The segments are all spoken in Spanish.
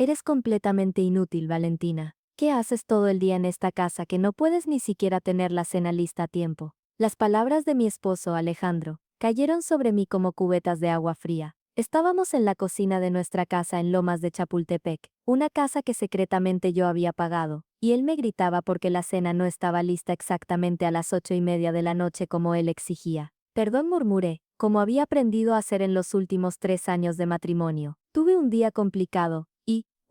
Eres completamente inútil, Valentina. ¿Qué haces todo el día en esta casa que no puedes ni siquiera tener la cena lista a tiempo? Las palabras de mi esposo, Alejandro, cayeron sobre mí como cubetas de agua fría. Estábamos en la cocina de nuestra casa en Lomas de Chapultepec, una casa que secretamente yo había pagado, y él me gritaba porque la cena no estaba lista exactamente a las 8:30 de la noche como él exigía. Perdón, murmuré, como había aprendido a hacer en los últimos 3 años de matrimonio. Tuve un día complicado,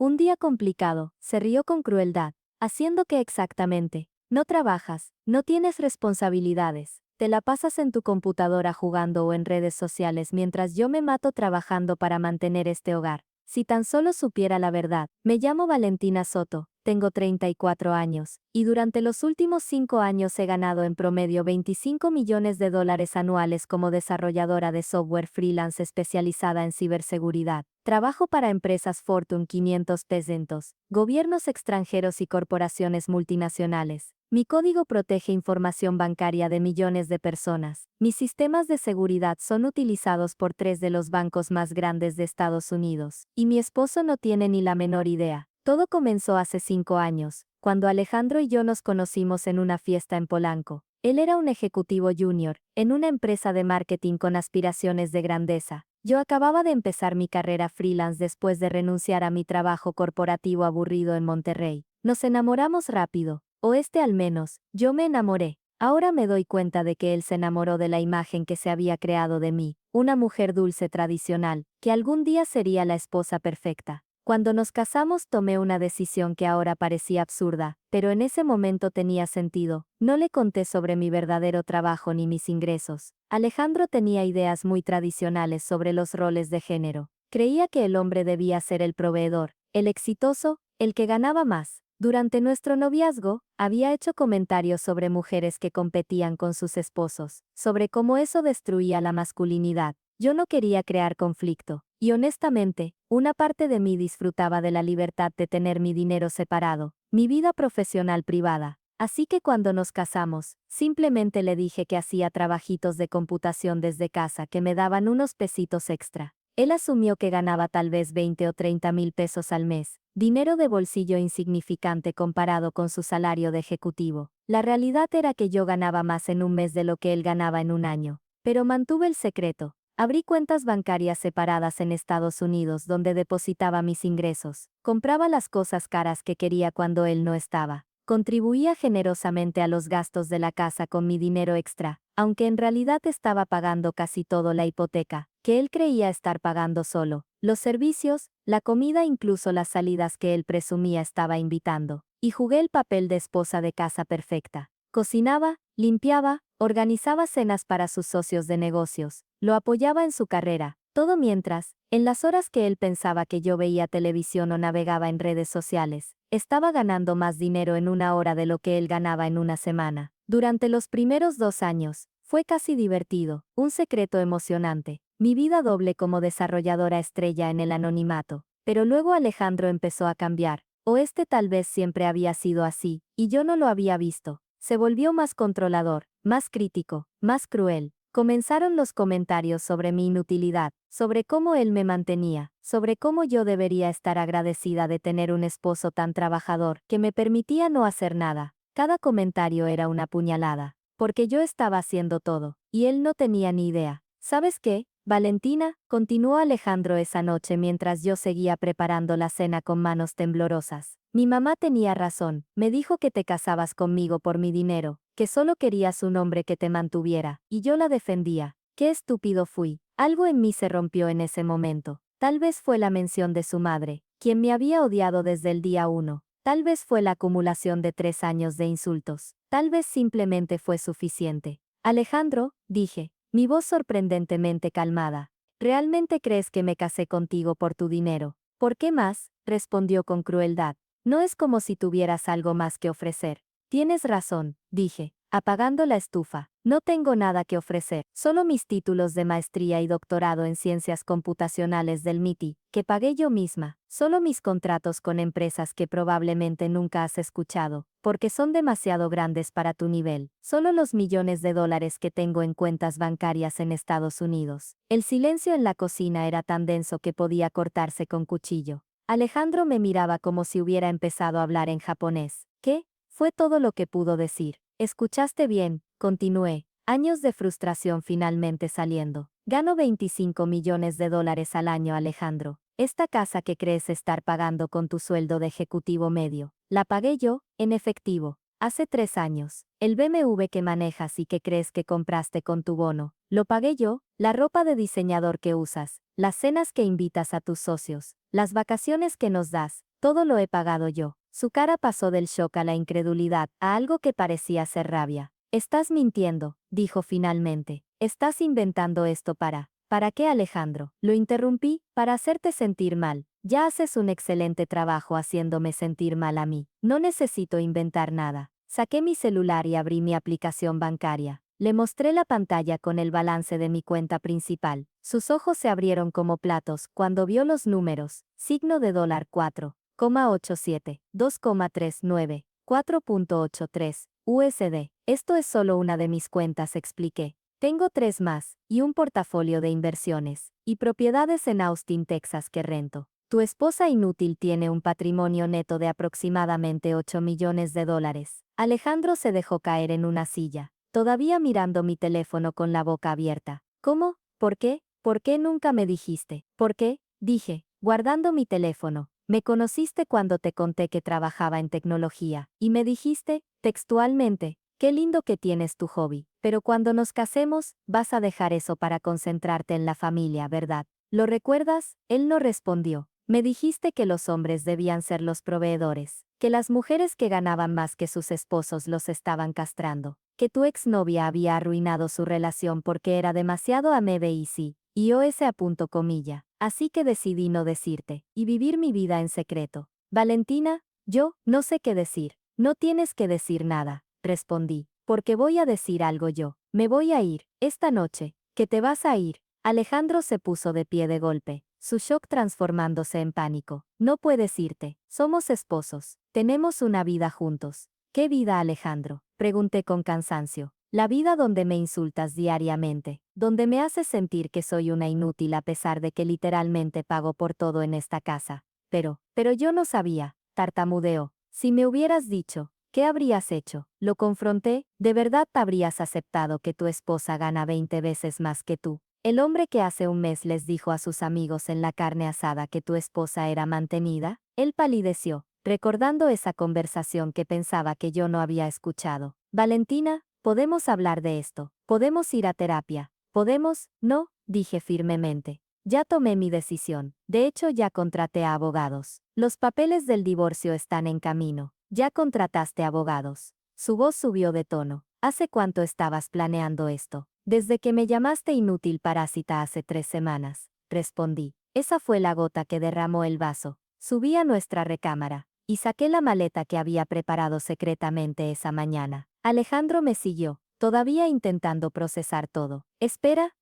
un día complicado, se rió con crueldad. ¿Haciendo qué exactamente? No trabajas, no tienes responsabilidades, te la pasas en tu computadora jugando o en redes sociales mientras yo me mato trabajando para mantener este hogar. Si tan solo supiera la verdad, me llamo Valentina Soto, tengo 34 años, y durante los últimos 5 años he ganado en promedio 25 millones de dólares anuales como desarrolladora de software freelance especializada en ciberseguridad. Trabajo para empresas Fortune 500 pesos, gobiernos extranjeros y corporaciones multinacionales. Mi código protege información bancaria de millones de personas. Mis sistemas de seguridad son utilizados por 3 de los bancos más grandes de Estados Unidos. Y mi esposo no tiene ni la menor idea. Todo comenzó hace 5 años, cuando Alejandro y yo nos conocimos en una fiesta en Polanco. Él era un ejecutivo junior, en una empresa de marketing con aspiraciones de grandeza. Yo acababa de empezar mi carrera freelance después de renunciar a mi trabajo corporativo aburrido en Monterrey. Nos enamoramos rápido, o al menos, yo me enamoré. Ahora me doy cuenta de que él se enamoró de la imagen que se había creado de mí, una mujer dulce tradicional, que algún día sería la esposa perfecta. Cuando nos casamos tomé una decisión que ahora parecía absurda, pero en ese momento tenía sentido. No le conté sobre mi verdadero trabajo ni mis ingresos. Alejandro tenía ideas muy tradicionales sobre los roles de género. Creía que el hombre debía ser el proveedor, el exitoso, el que ganaba más. Durante nuestro noviazgo, había hecho comentarios sobre mujeres que competían con sus esposos, sobre cómo eso destruía la masculinidad. Yo no quería crear conflicto, y honestamente, una parte de mí disfrutaba de la libertad de tener mi dinero separado, mi vida profesional privada. Así que cuando nos casamos, simplemente le dije que hacía trabajitos de computación desde casa que me daban unos pesitos extra. Él asumió que ganaba tal vez 20 o 30 mil pesos al mes, dinero de bolsillo insignificante comparado con su salario de ejecutivo. La realidad era que yo ganaba más en un mes de lo que él ganaba en un año. Pero mantuve el secreto. Abrí cuentas bancarias separadas en Estados Unidos donde depositaba mis ingresos. Compraba las cosas caras que quería cuando él no estaba. Contribuía generosamente a los gastos de la casa con mi dinero extra, aunque en realidad estaba pagando casi todo la hipoteca, que él creía estar pagando solo, los servicios, la comida, incluso las salidas que él presumía estaba invitando. Y jugué el papel de esposa de casa perfecta. Cocinaba, limpiaba, organizaba cenas para sus socios de negocios, lo apoyaba en su carrera, todo mientras, en las horas que él pensaba que yo veía televisión o navegaba en redes sociales, estaba ganando más dinero en una hora de lo que él ganaba en una semana. Durante los primeros 2 años, fue casi divertido, un secreto emocionante, mi vida doble como desarrolladora estrella en el anonimato. Pero luego Alejandro empezó a cambiar, o tal vez siempre había sido así, y yo no lo había visto. Se volvió más controlador, más crítico, más cruel. Comenzaron los comentarios sobre mi inutilidad, sobre cómo él me mantenía, sobre cómo yo debería estar agradecida de tener un esposo tan trabajador que me permitía no hacer nada. Cada comentario era una puñalada, porque yo estaba haciendo todo, y él no tenía ni idea. ¿Sabes qué, Valentina?, continuó Alejandro esa noche mientras yo seguía preparando la cena con manos temblorosas. Mi mamá tenía razón, me dijo que te casabas conmigo por mi dinero, que solo querías un hombre que te mantuviera, y yo la defendía. Qué estúpido fui. Algo en mí se rompió en ese momento. Tal vez fue la mención de su madre, quien me había odiado desde el día 1. Tal vez fue la acumulación de 3 años de insultos. Tal vez simplemente fue suficiente. Alejandro, dije, mi voz sorprendentemente calmada. ¿Realmente crees que me casé contigo por tu dinero? ¿Por qué más?, respondió con crueldad. No es como si tuvieras algo más que ofrecer. Tienes razón, dije, apagando la estufa. No tengo nada que ofrecer, solo mis títulos de maestría y doctorado en ciencias computacionales del MIT, que pagué yo misma, solo mis contratos con empresas que probablemente nunca has escuchado, porque son demasiado grandes para tu nivel, solo los millones de dólares que tengo en cuentas bancarias en Estados Unidos. El silencio en la cocina era tan denso que podía cortarse con cuchillo. Alejandro me miraba como si hubiera empezado a hablar en japonés. ¿Qué? Fue todo lo que pudo decir. Escuchaste bien, continué. Años de frustración finalmente saliendo. Gano 25 millones de dólares al año, Alejandro. Esta casa que crees estar pagando con tu sueldo de ejecutivo medio, la pagué yo, en efectivo, hace 3 años. El BMW que manejas y que crees que compraste con tu bono, lo pagué yo. La ropa de diseñador que usas, las cenas que invitas a tus socios, las vacaciones que nos das, todo lo he pagado yo. Su cara pasó del shock a la incredulidad, a algo que parecía ser rabia. Estás mintiendo, dijo finalmente. Estás inventando esto ¿Para qué, Alejandro? Lo interrumpí, para hacerte sentir mal. Ya haces un excelente trabajo haciéndome sentir mal a mí. No necesito inventar nada. Saqué mi celular y abrí mi aplicación bancaria. Le mostré la pantalla con el balance de mi cuenta principal. Sus ojos se abrieron como platos cuando vio los números. Signo de dólar 4,87, 2,39, 4,83, USD. Esto es solo una de mis cuentas, expliqué. Tengo 3 más, y un portafolio de inversiones, y propiedades en Austin, Texas que rento. Tu esposa inútil tiene un patrimonio neto de aproximadamente 8 millones de dólares. Alejandro se dejó caer en una silla, todavía mirando mi teléfono con la boca abierta. ¿Cómo? ¿Por qué? ¿Por qué nunca me dijiste? ¿Por qué? Dije, guardando mi teléfono. Me conociste cuando te conté que trabajaba en tecnología, y me dijiste, textualmente, qué lindo que tienes tu hobby, pero cuando nos casemos, vas a dejar eso para concentrarte en la familia, ¿verdad? ¿Lo recuerdas? Él no respondió. Me dijiste que los hombres debían ser los proveedores, que las mujeres que ganaban más que sus esposos los estaban castrando, que tu exnovia había arruinado su relación porque era demasiado amable y os a punto comilla. Así que decidí no decirte, y vivir mi vida en secreto. Valentina, yo, no sé qué decir. No tienes que decir nada, respondí, porque voy a decir algo yo. Me voy a ir, esta noche. ¿Que te vas a ir? Alejandro se puso de pie de golpe, su shock transformándose en pánico. No puedes irte, somos esposos, tenemos una vida juntos. ¿Qué vida, Alejandro? Pregunté con cansancio. La vida donde me insultas diariamente, donde me haces sentir que soy una inútil a pesar de que literalmente pago por todo en esta casa. Pero yo no sabía, tartamudeó. Si me hubieras dicho, ¿qué habrías hecho? Lo confronté, ¿de verdad habrías aceptado que tu esposa gana 20 veces más que tú? El hombre que hace un mes les dijo a sus amigos en la carne asada que tu esposa era mantenida, él palideció, recordando esa conversación que pensaba que yo no había escuchado. Valentina, podemos hablar de esto, podemos ir a terapia, podemos, no, dije firmemente. Ya tomé mi decisión, de hecho ya contraté a abogados. Los papeles del divorcio están en camino. Ya contrataste abogados. Su voz subió de tono. ¿Hace cuánto estabas planeando esto? Desde que me llamaste inútil parásita hace 3 semanas, respondí. Esa fue la gota que derramó el vaso. Subí a nuestra recámara, y saqué la maleta que había preparado secretamente esa mañana. Alejandro me siguió, todavía intentando procesar todo. Espera,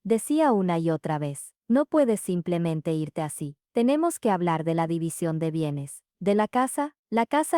decía una y otra vez. No puedes simplemente irte así. Tenemos que hablar de la división de bienes. ¿De la casa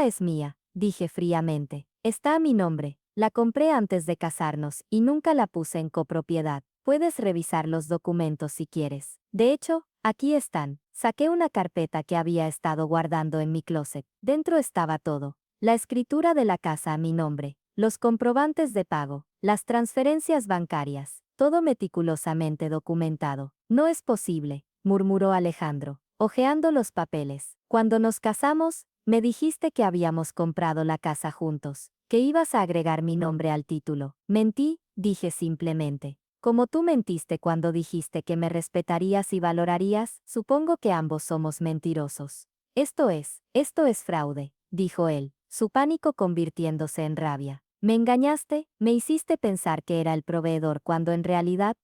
es mía, dije fríamente. Está a mi nombre. La compré antes de casarnos y nunca la puse en copropiedad. Puedes revisar los documentos si quieres. De hecho, aquí están. Saqué una carpeta que había estado guardando en mi closet. Dentro estaba todo. La escritura de la casa a mi nombre, los comprobantes de pago, las transferencias bancarias, todo meticulosamente documentado. No es posible, murmuró Alejandro, hojeando los papeles. Cuando nos casamos, me dijiste que habíamos comprado la casa juntos, que ibas a agregar mi nombre al título. Mentí, dije simplemente. Como tú mentiste cuando dijiste que me respetarías y valorarías, supongo que ambos somos mentirosos. Esto es fraude, dijo él, su pánico convirtiéndose en rabia. Me engañaste, me hiciste pensar que era el proveedor cuando en realidad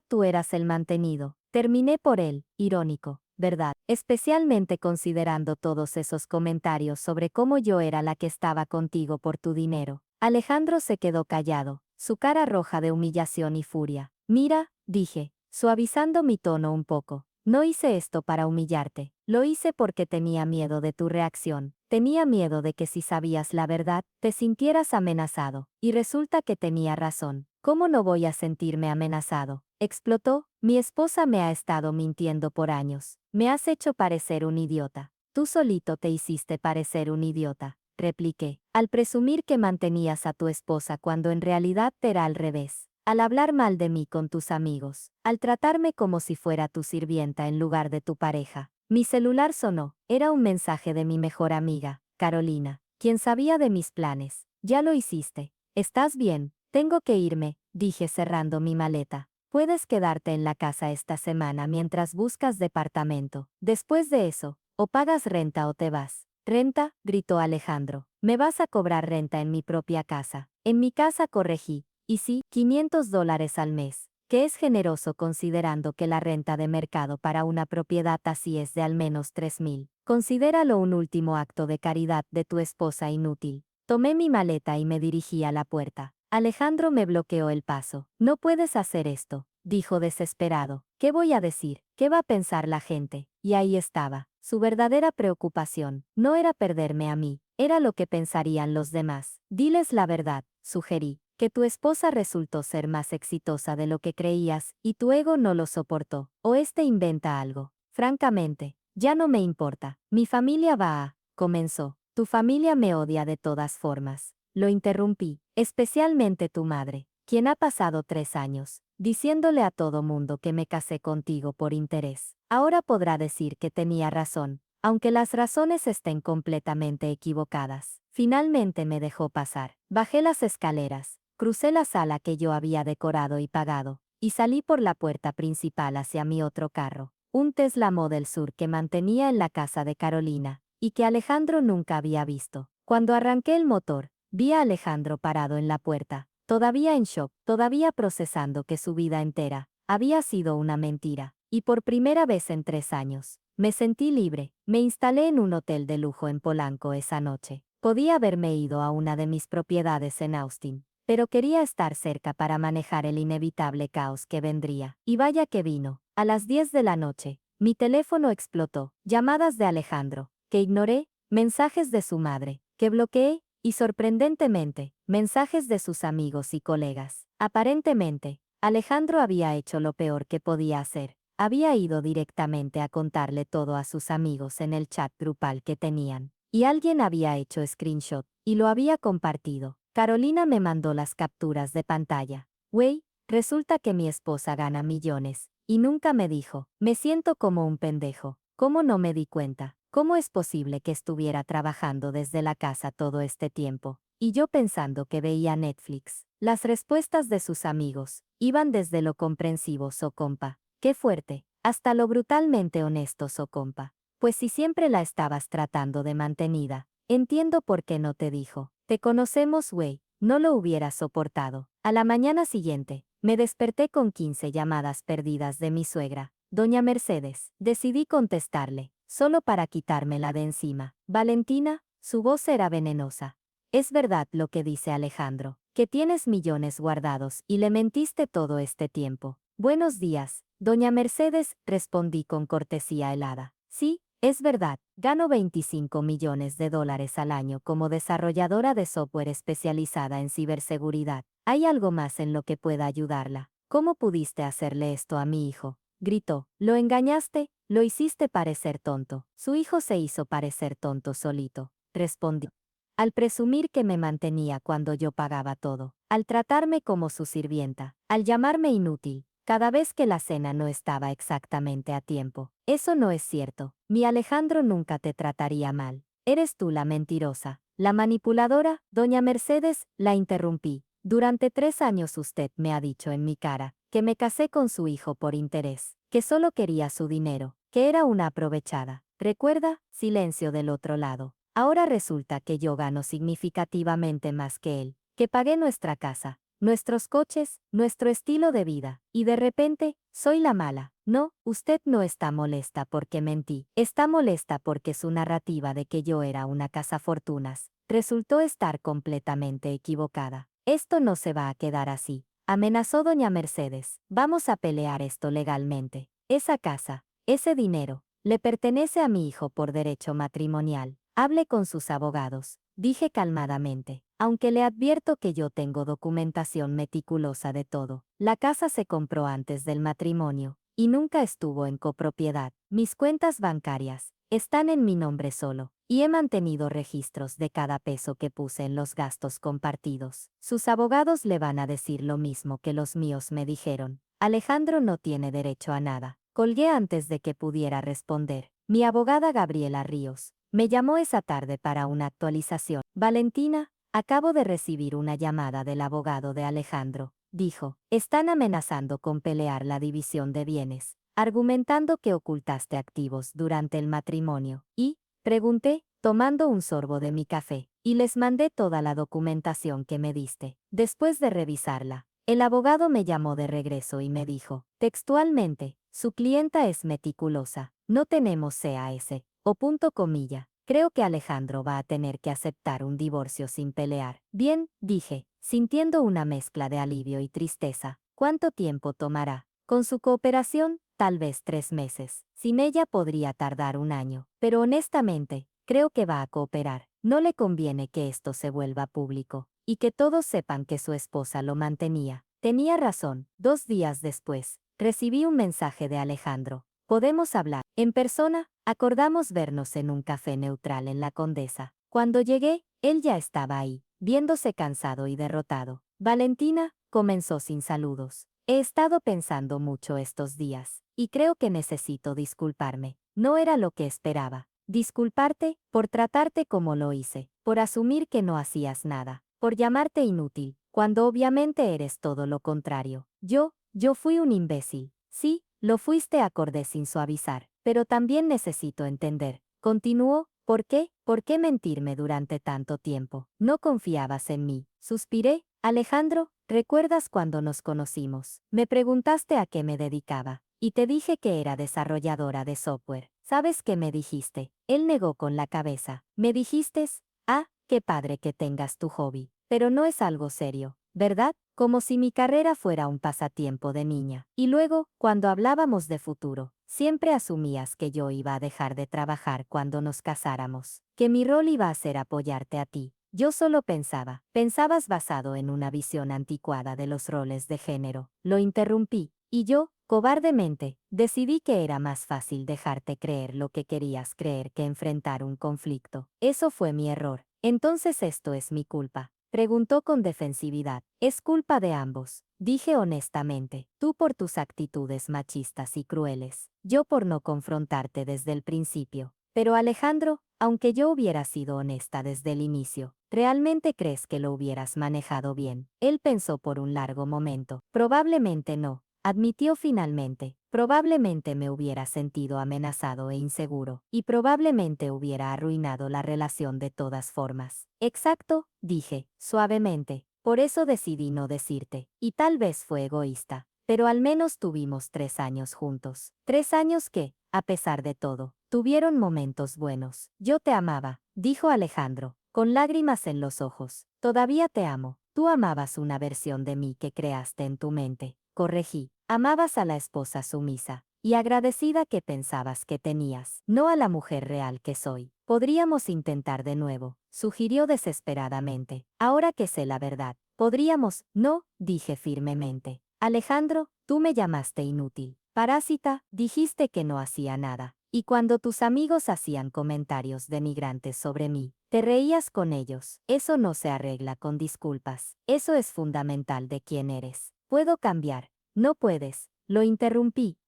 tú eras el mantenido. Terminé por él, irónico, ¿verdad? Especialmente considerando todos esos comentarios sobre cómo yo era la que estaba contigo por tu dinero. Alejandro se quedó callado, su cara roja de humillación y furia. Mira, dije, suavizando mi tono un poco. No hice esto para humillarte, lo hice porque tenía miedo de tu reacción. Tenía miedo de que si sabías la verdad, te sintieras amenazado. Y resulta que tenía razón. ¿Cómo no voy a sentirme amenazado? Explotó, Mi esposa me ha estado mintiendo por años. Me has hecho parecer un idiota. Tú solito te hiciste parecer un idiota, repliqué, al presumir que mantenías a tu esposa cuando en realidad era al revés. Al hablar mal de mí con tus amigos, al tratarme como si fuera tu sirvienta en lugar de tu pareja. Mi celular sonó, era un mensaje de mi mejor amiga, Carolina, quien sabía de mis planes. Ya lo hiciste. ¿Estás bien? Tengo que irme, dije cerrando mi maleta. Puedes quedarte en la casa esta semana mientras buscas departamento. Después de eso, o pagas renta o te vas. ¿Renta?, gritó Alejandro. Me vas a cobrar renta en mi propia casa. En mi casa, corregí. Y sí, $500 al mes, que es generoso considerando que la renta de mercado para una propiedad así es de al menos 3,000. Considéralo un último acto de caridad de tu esposa inútil. Tomé mi maleta y me dirigí a la puerta. Alejandro me bloqueó el paso. No puedes hacer esto, dijo desesperado. ¿Qué voy a decir? ¿Qué va a pensar la gente? Y ahí estaba. Su verdadera preocupación no era perderme a mí, era lo que pensarían los demás. Diles la verdad, sugerí, que tu esposa resultó ser más exitosa de lo que creías y tu ego no lo soportó, o inventa algo. Francamente, ya no me importa. Mi familia va a... comenzó. Tu familia me odia de todas formas. Lo interrumpí, especialmente tu madre, quien ha pasado 3 años, diciéndole a todo mundo que me casé contigo por interés. Ahora podrá decir que tenía razón, aunque las razones estén completamente equivocadas. Finalmente me dejó pasar. Bajé las escaleras, crucé la sala que yo había decorado y pagado, y salí por la puerta principal hacia mi otro carro, un Tesla Model Sur que mantenía en la casa de Carolina, y que Alejandro nunca había visto. Cuando arranqué el motor, vi a Alejandro parado en la puerta, todavía en shock, todavía procesando que su vida entera había sido una mentira, y por primera vez en 3 años, me sentí libre. Me instalé en un hotel de lujo en Polanco esa noche. Podía haberme ido a una de mis propiedades en Austin, pero quería estar cerca para manejar el inevitable caos que vendría. Y vaya que vino. A las 10 de la noche, mi teléfono explotó. Llamadas de Alejandro, que ignoré, mensajes de su madre, que bloqueé, y sorprendentemente, mensajes de sus amigos y colegas. Aparentemente, Alejandro había hecho lo peor que podía hacer. Había ido directamente a contarle todo a sus amigos en el chat grupal que tenían. Y alguien había hecho screenshot, y lo había compartido. Carolina me mandó las capturas de pantalla. Güey, resulta que mi esposa gana millones, y nunca me dijo. Me siento como un pendejo. ¿Cómo no me di cuenta? ¿Cómo es posible que estuviera trabajando desde la casa todo este tiempo? Y yo pensando que veía Netflix. Las respuestas de sus amigos iban desde lo comprensivo, so compa, qué fuerte, hasta lo brutalmente honesto, so compa. Pues si siempre la estabas tratando de mantenida, entiendo por qué no te dijo. Te conocemos, güey, no lo hubiera soportado. A la mañana siguiente, me desperté con 15 llamadas perdidas de mi suegra, doña Mercedes. Decidí contestarle, solo para quitármela de encima. Valentina, su voz era venenosa. Es verdad lo que dice Alejandro, que tienes millones guardados y le mentiste todo este tiempo. Buenos días, doña Mercedes, respondí con cortesía helada. Sí, es verdad, gano $25 millones al año como desarrolladora de software especializada en ciberseguridad. ¿Hay algo más en lo que pueda ayudarla? ¿Cómo pudiste hacerle esto a mi hijo? Gritó. Lo engañaste, lo hiciste parecer tonto. Su hijo se hizo parecer tonto solito, respondí. Al presumir que me mantenía cuando yo pagaba todo, al tratarme como su sirvienta, al llamarme inútil, cada vez que la cena no estaba exactamente a tiempo. Eso no es cierto. Mi Alejandro nunca te trataría mal. Eres tú la mentirosa, la manipuladora. Doña Mercedes, la interrumpí. Durante 3 años usted me ha dicho en mi cara que me casé con su hijo por interés, que solo quería su dinero, que era una aprovechada. ¿Recuerda? Silencio del otro lado. Ahora resulta que yo gano significativamente más que él, que pagué nuestra casa, nuestros coches, nuestro estilo de vida, y de repente, soy la mala. No, usted no está molesta porque mentí, está molesta porque su narrativa de que yo era una cazafortunas resultó estar completamente equivocada. Esto no se va a quedar así, amenazó doña Mercedes. Vamos a pelear esto legalmente. Esa casa, ese dinero, le pertenece a mi hijo por derecho matrimonial. Hable con sus abogados, dije calmadamente. aunque le advierto que yo tengo documentación meticulosa de todo. La casa se compró antes del matrimonio y nunca estuvo en copropiedad. Mis cuentas bancarias están en mi nombre solo, y he mantenido registros de cada peso que puse en los gastos compartidos. Sus abogados le van a decir lo mismo que los míos me dijeron. Alejandro no tiene derecho a nada. Colgué antes de que pudiera responder. Mi abogada Gabriela Ríos me llamó esa tarde para una actualización. Valentina, acabo de recibir una llamada del abogado de Alejandro. Dijo, están amenazando con pelear la división de bienes, argumentando que ocultaste activos durante el matrimonio. Y, pregunté, tomando un sorbo de mi café, y les mandé toda la documentación que me diste. Después de revisarla, el abogado me llamó de regreso y me dijo, textualmente, su clienta es meticulosa, no tenemos CAS, o punto comilla. Creo que Alejandro va a tener que aceptar un divorcio sin pelear. Bien, dije, sintiendo una mezcla de alivio y tristeza. ¿Cuánto tiempo tomará? Con su cooperación, tal vez 3 meses. Sin ella podría tardar un año. Pero honestamente, creo que va a cooperar. No le conviene que esto se vuelva público, y que todos sepan que su esposa lo mantenía. Tenía razón. 2 días después, recibí un mensaje de Alejandro. ¿Podemos hablar en persona? Acordamos vernos en un café neutral en la Condesa. Cuando llegué, él ya estaba ahí, viéndose cansado y derrotado. Valentina, comenzó sin saludos. He estado pensando mucho estos días, y creo que necesito disculparme. No era lo que esperaba. Disculparte, por tratarte como lo hice, por asumir que no hacías nada, por llamarte inútil, cuando obviamente eres todo lo contrario. Yo fui un imbécil. Sí, lo fuiste, acordé sin suavizar, pero también necesito entender. Continuó, ¿por qué? ¿Por qué mentirme durante tanto tiempo? No confiabas en mí. Suspiré. Alejandro, ¿recuerdas cuando nos conocimos? Me preguntaste a qué me dedicaba, y te dije que era desarrolladora de software. ¿Sabes qué me dijiste? Él negó con la cabeza. Me dijiste, ah, qué padre que tengas tu hobby, pero no es algo serio, ¿verdad? Como si mi carrera fuera un pasatiempo de niña. Y luego, cuando hablábamos de futuro, siempre asumías que yo iba a dejar de trabajar cuando nos casáramos, que mi rol iba a ser apoyarte a ti. Yo solo pensabas basado en una visión anticuada de los roles de género. Lo interrumpí, y yo, cobardemente, decidí que era más fácil dejarte creer lo que querías creer que enfrentar un conflicto. Eso fue mi error. Entonces esto es mi culpa. Preguntó con defensividad. Es culpa de ambos, dije honestamente. Tú por tus actitudes machistas y crueles. Yo por no confrontarte desde el principio. Pero Alejandro, aunque yo hubiera sido honesta desde el inicio, ¿realmente crees que lo hubieras manejado bien? Él pensó por un largo momento. Probablemente no, admitió finalmente. Probablemente me hubiera sentido amenazado e inseguro, y probablemente hubiera arruinado la relación de todas formas. Exacto, dije, suavemente. Por eso decidí no decirte, y tal vez fue egoísta, pero al menos tuvimos 3 años juntos. 3 años que, a pesar de todo, tuvieron momentos buenos. Yo te amaba, dijo Alejandro, con lágrimas en los ojos. Todavía te amo. Tú amabas una versión de mí que creaste en tu mente. Corregí. Amabas a la esposa sumisa y agradecida que pensabas que tenías, no a la mujer real que soy. Podríamos intentar de nuevo, sugirió desesperadamente. Ahora que sé la verdad, podríamos, no, dije firmemente. Alejandro, tú me llamaste inútil. Parásita, dijiste que no hacía nada. Y cuando tus amigos hacían comentarios denigrantes sobre mí, te reías con ellos. Eso no se arregla con disculpas. Eso es fundamental de quién eres. Puedo cambiar. No puedes, lo interrumpí,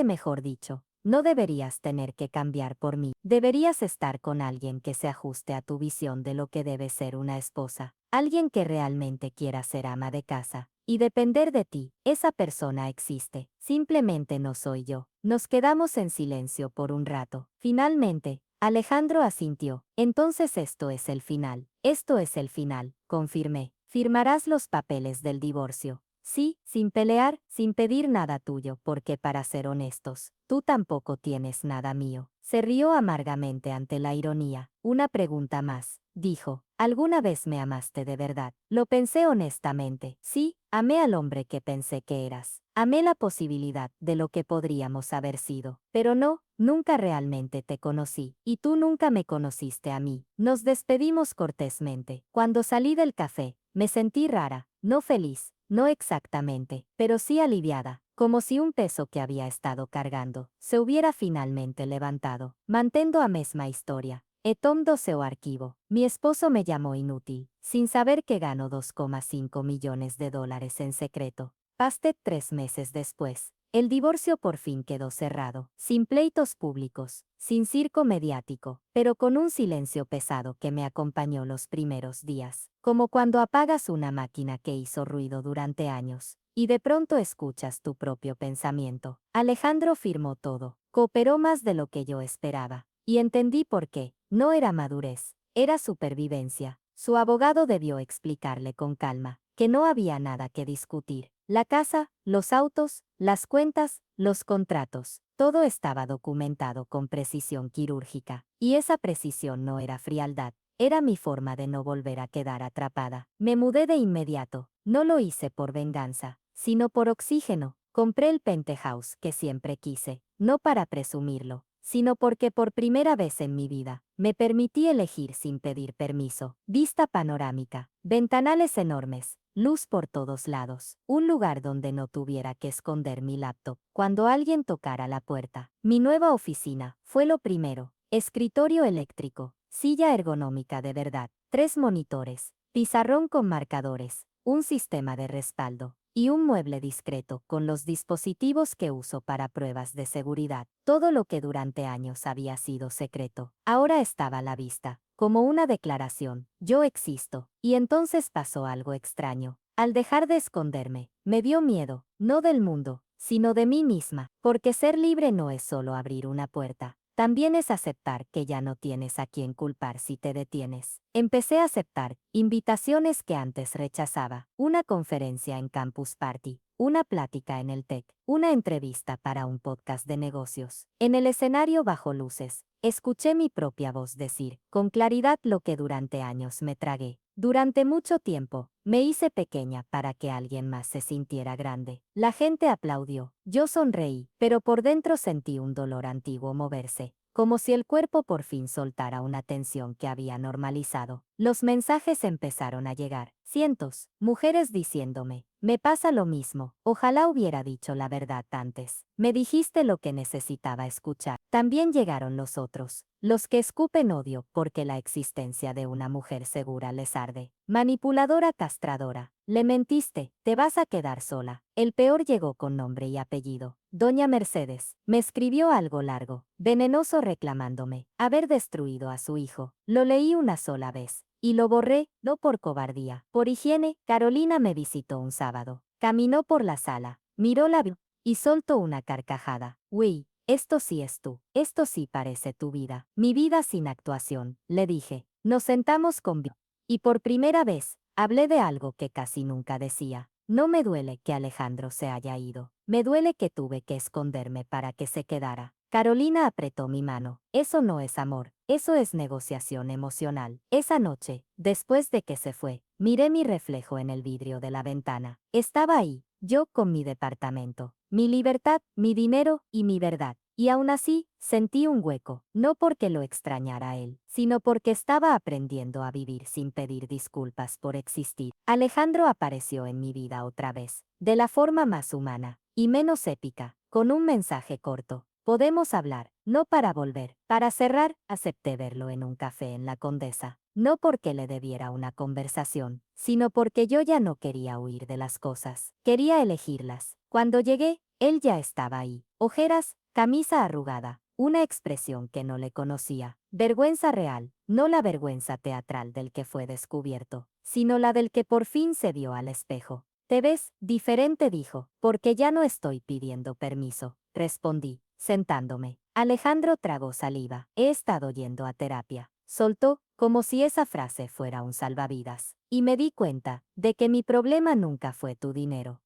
mejor dicho, no deberías tener que cambiar por mí. Deberías estar con alguien que se ajuste a tu visión de lo que debe ser una esposa, alguien que realmente quiera ser ama de casa, y depender de ti. Esa persona existe, simplemente no soy yo. Nos quedamos en silencio por un rato. Finalmente, Alejandro asintió. Entonces esto es el final. Esto es el final, confirmé. Firmarás los papeles del divorcio. Sí, sin pelear, sin pedir nada tuyo, porque para ser honestos, tú tampoco tienes nada mío. Se rió amargamente ante la ironía. Una pregunta más, dijo. ¿Alguna vez me amaste de verdad? Lo pensé honestamente. Sí, amé al hombre que pensé que eras. Amé la posibilidad de lo que podríamos haber sido. Pero no, nunca realmente te conocí. Y tú nunca me conociste a mí. Nos despedimos cortésmente. Cuando salí del café, me sentí rara, no feliz. No exactamente, pero sí aliviada, como si un peso que había estado cargando se hubiera finalmente levantado. Mantendo a mesma historia. Etom do seu archivo. Mi esposo me llamó inútil, sin saber que gano 2,5 millones de dólares en secreto. Pasté 3 meses después. El divorcio por fin quedó cerrado, sin pleitos públicos, sin circo mediático, pero con un silencio pesado que me acompañó los primeros días, como cuando apagas una máquina que hizo ruido durante años, y de pronto escuchas tu propio pensamiento. Alejandro firmó todo, cooperó más de lo que yo esperaba, y entendí por qué. No era madurez, era supervivencia. Su abogado debió explicarle con calma que no había nada que discutir. La casa, los autos, las cuentas, los contratos, todo estaba documentado con precisión quirúrgica, y esa precisión no era frialdad, era mi forma de no volver a quedar atrapada. Me mudé de inmediato, no lo hice por venganza, sino por oxígeno. Compré el penthouse que siempre quise, no para presumirlo, sino porque por primera vez en mi vida, me permití elegir sin pedir permiso. Vista panorámica, ventanales enormes, luz por todos lados, un lugar donde no tuviera que esconder mi laptop cuando alguien tocara la puerta. Mi nueva oficina fue lo primero. Escritorio eléctrico, silla ergonómica de verdad, 3 monitores, pizarrón con marcadores, un sistema de respaldo y un mueble discreto con los dispositivos que uso para pruebas de seguridad. Todo lo que durante años había sido secreto, ahora estaba a la vista, como una declaración: yo existo. Y entonces pasó algo extraño. Al dejar de esconderme, me dio miedo, no del mundo, sino de mí misma, porque ser libre no es solo abrir una puerta. También es aceptar que ya no tienes a quién culpar si te detienes. Empecé a aceptar invitaciones que antes rechazaba, una conferencia en Campus Party, una plática en el TEC, una entrevista para un podcast de negocios. En el escenario bajo luces, escuché mi propia voz decir, con claridad, lo que durante años me tragué. Durante mucho tiempo, me hice pequeña para que alguien más se sintiera grande. La gente aplaudió, yo sonreí, pero por dentro sentí un dolor antiguo moverse, como si el cuerpo por fin soltara una tensión que había normalizado. Los mensajes empezaron a llegar, cientos, mujeres diciéndome, me pasa lo mismo, ojalá hubiera dicho la verdad antes. Me dijiste lo que necesitaba escuchar. También llegaron los otros, los que escupen odio porque la existencia de una mujer segura les arde. Manipuladora, castradora, le mentiste, te vas a quedar sola. El peor llegó con nombre y apellido. Doña Mercedes me escribió algo largo, venenoso, reclamándome haber destruido a su hijo. Lo leí una sola vez y lo borré, no por cobardía, por higiene. Carolina me visitó un sábado. Caminó por la sala, miró la y soltó una carcajada. Uy, esto sí es tú, esto sí parece tu vida. Mi vida sin actuación, le dije. Nos sentamos con y por primera vez, hablé de algo que casi nunca decía. No me duele que Alejandro se haya ido. Me duele que tuve que esconderme para que se quedara. Carolina apretó mi mano. Eso no es amor, eso es negociación emocional. Esa noche, después de que se fue, miré mi reflejo en el vidrio de la ventana. Estaba ahí, yo con mi departamento, mi libertad, mi dinero y mi verdad. Y aún así, sentí un hueco, no porque lo extrañara a él, sino porque estaba aprendiendo a vivir sin pedir disculpas por existir. Alejandro apareció en mi vida otra vez, de la forma más humana y menos épica, con un mensaje corto. Podemos hablar, no para volver. Para cerrar, acepté verlo en un café en La Condesa, no porque le debiera una conversación, sino porque yo ya no quería huir de las cosas, quería elegirlas. Cuando llegué, él ya estaba ahí, ojeras, camisa arrugada, una expresión que no le conocía, vergüenza real, no la vergüenza teatral del que fue descubierto, sino la del que por fin se vio al espejo. Te ves diferente, dijo, porque ya no estoy pidiendo permiso, respondí, sentándome. Alejandro tragó saliva. He estado yendo a terapia. Soltó, como si esa frase fuera un salvavidas. Y me di cuenta de que mi problema nunca fue tu dinero.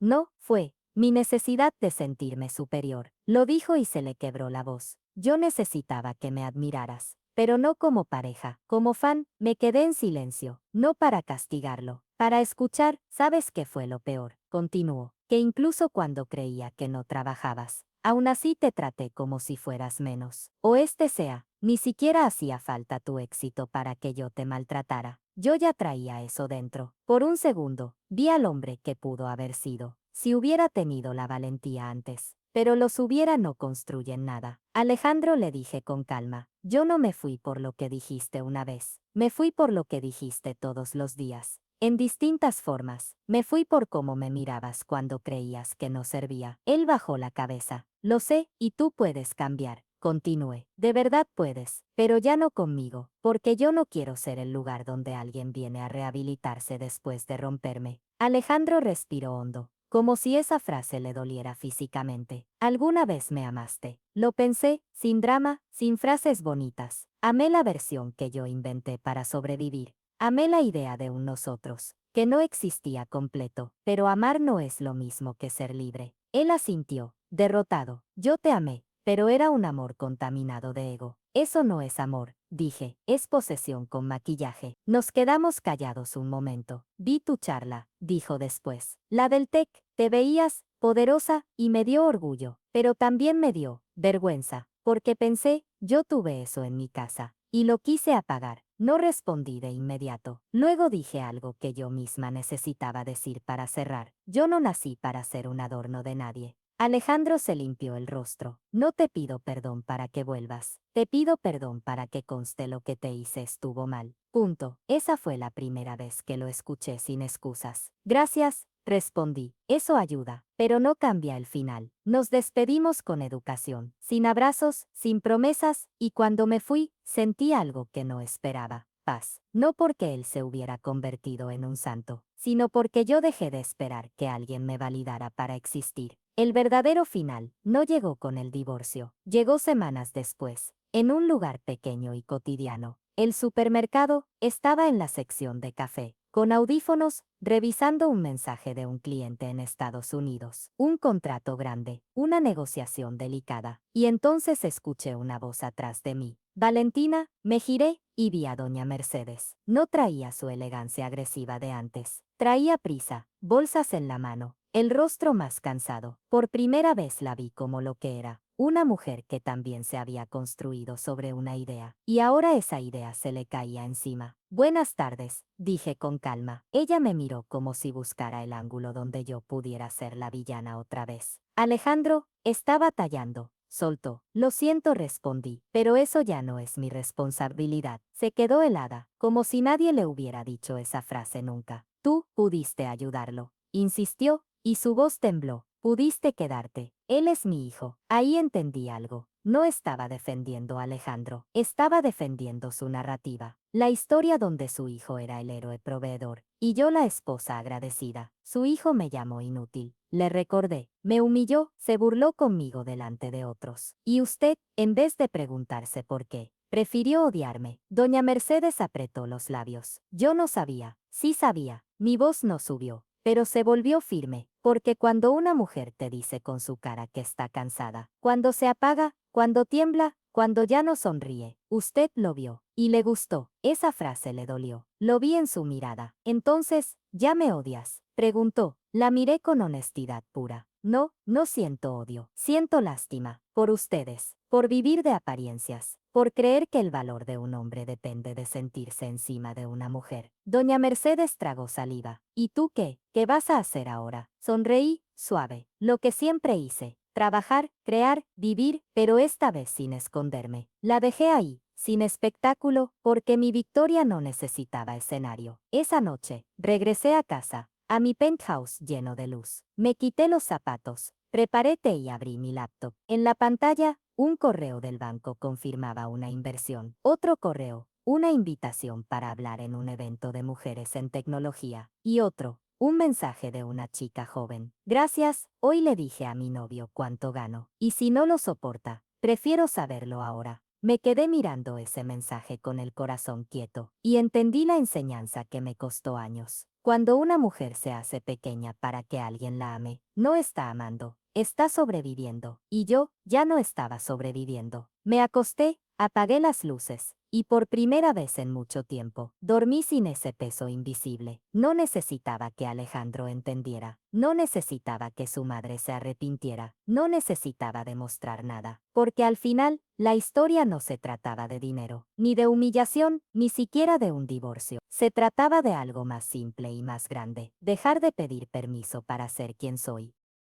No, fue mi necesidad de sentirme superior. Lo dijo y se le quebró la voz. Yo necesitaba que me admiraras, pero no como pareja, como fan. Me quedé en silencio, no para castigarlo, para escuchar. ¿Sabes qué fue lo peor? Continuó, que incluso cuando creía que no trabajabas, aún así te traté como si fueras menos. O sea, ni siquiera hacía falta tu éxito para que yo te maltratara. Yo ya traía eso dentro. Por un segundo, vi al hombre que pudo haber sido, si hubiera tenido la valentía antes. Pero los hubiera no construyen nada. Alejandro, le dije con calma, yo no me fui por lo que dijiste una vez. Me fui por lo que dijiste todos los días. En distintas formas. Me fui por cómo me mirabas cuando creías que no servía. Él bajó la cabeza. Lo sé, y tú puedes cambiar. Continué. De verdad puedes, pero ya no conmigo, porque yo no quiero ser el lugar donde alguien viene a rehabilitarse después de romperme. Alejandro respiró hondo, como si esa frase le doliera físicamente. ¿Alguna vez me amaste? Lo pensé, sin drama, sin frases bonitas. Amé la versión que yo inventé para sobrevivir. Amé la idea de un nosotros, que no existía completo, pero amar no es lo mismo que ser libre. Él asintió, derrotado. Yo te amé, pero era un amor contaminado de ego. Eso no es amor, dije, es posesión con maquillaje. Nos quedamos callados un momento. Vi tu charla, dijo después. La del TEC, te veías poderosa y me dio orgullo, pero también me dio vergüenza, porque pensé, yo tuve eso en mi casa, y lo quise apagar. No respondí de inmediato. Luego dije algo que yo misma necesitaba decir para cerrar. Yo no nací para ser un adorno de nadie. Alejandro se limpió el rostro. No te pido perdón para que vuelvas. Te pido perdón para que conste lo que te hice estuvo mal. Punto. Esa fue la primera vez que lo escuché sin excusas. Gracias, respondí. Eso ayuda, pero no cambia el final. Nos despedimos con educación, sin abrazos, sin promesas, y cuando me fui, sentí algo que no esperaba. Paz. No porque él se hubiera convertido en un santo, sino porque yo dejé de esperar que alguien me validara para existir. El verdadero final no llegó con el divorcio, llegó semanas después, en un lugar pequeño y cotidiano. El supermercado estaba en la sección de café, con audífonos, revisando un mensaje de un cliente en Estados Unidos. Un contrato grande, una negociación delicada. Y entonces escuché una voz atrás de mí. Valentina, me giré y vi a doña Mercedes. No traía su elegancia agresiva de antes. Traía prisa, bolsas en la mano, el rostro más cansado. Por primera vez la vi como lo que era, una mujer que también se había construido sobre una idea, y ahora esa idea se le caía encima. Buenas tardes, dije con calma. Ella me miró como si buscara el ángulo donde yo pudiera ser la villana otra vez. Alejandro, estaba tallando. Soltó. Lo siento, respondí, pero eso ya no es mi responsabilidad. Se quedó helada, como si nadie le hubiera dicho esa frase nunca. Tú pudiste ayudarlo, insistió, y su voz tembló. Pudiste quedarte. Él es mi hijo. Ahí entendí algo. No estaba defendiendo a Alejandro, estaba defendiendo su narrativa. La historia donde su hijo era el héroe proveedor, y yo la esposa agradecida. Su hijo me llamó inútil. Le recordé, me humilló, se burló conmigo delante de otros. Y usted, en vez de preguntarse por qué, prefirió odiarme. Doña Mercedes apretó los labios. Yo no sabía, sí sabía. Mi voz no subió, pero se volvió firme, porque cuando una mujer te dice con su cara que está cansada, cuando se apaga, cuando tiembla, cuando ya no sonríe, usted lo vio, y le gustó. Esa frase le dolió. Lo vi en su mirada. Entonces, ¿ya me odias?, preguntó. La miré con honestidad pura. No, no siento odio. Siento lástima. Por ustedes. Por vivir de apariencias. Por creer que el valor de un hombre depende de sentirse encima de una mujer. Doña Mercedes tragó saliva. ¿Y tú qué? ¿Qué vas a hacer ahora? Sonreí, suave. Lo que siempre hice. Trabajar, crear, vivir, pero esta vez sin esconderme. La dejé ahí, sin espectáculo, porque mi victoria no necesitaba escenario. Esa noche, regresé a casa, a mi penthouse lleno de luz. Me quité los zapatos, preparé té y abrí mi laptop. En la pantalla, un correo del banco confirmaba una inversión. Otro correo, una invitación para hablar en un evento de mujeres en tecnología. Y otro, un mensaje de una chica joven. Gracias, hoy le dije a mi novio cuánto gano. Y si no lo soporta, prefiero saberlo ahora. Me quedé mirando ese mensaje con el corazón quieto y entendí la enseñanza que me costó años. Cuando una mujer se hace pequeña para que alguien la ame, no está amando, está sobreviviendo. Y yo ya no estaba sobreviviendo. Me acosté, apagué las luces, y por primera vez en mucho tiempo, dormí sin ese peso invisible. No necesitaba que Alejandro entendiera, no necesitaba que su madre se arrepintiera, no necesitaba demostrar nada, porque al final, la historia no se trataba de dinero, ni de humillación, ni siquiera de un divorcio. Se trataba de algo más simple y más grande, dejar de pedir permiso para ser quien soy.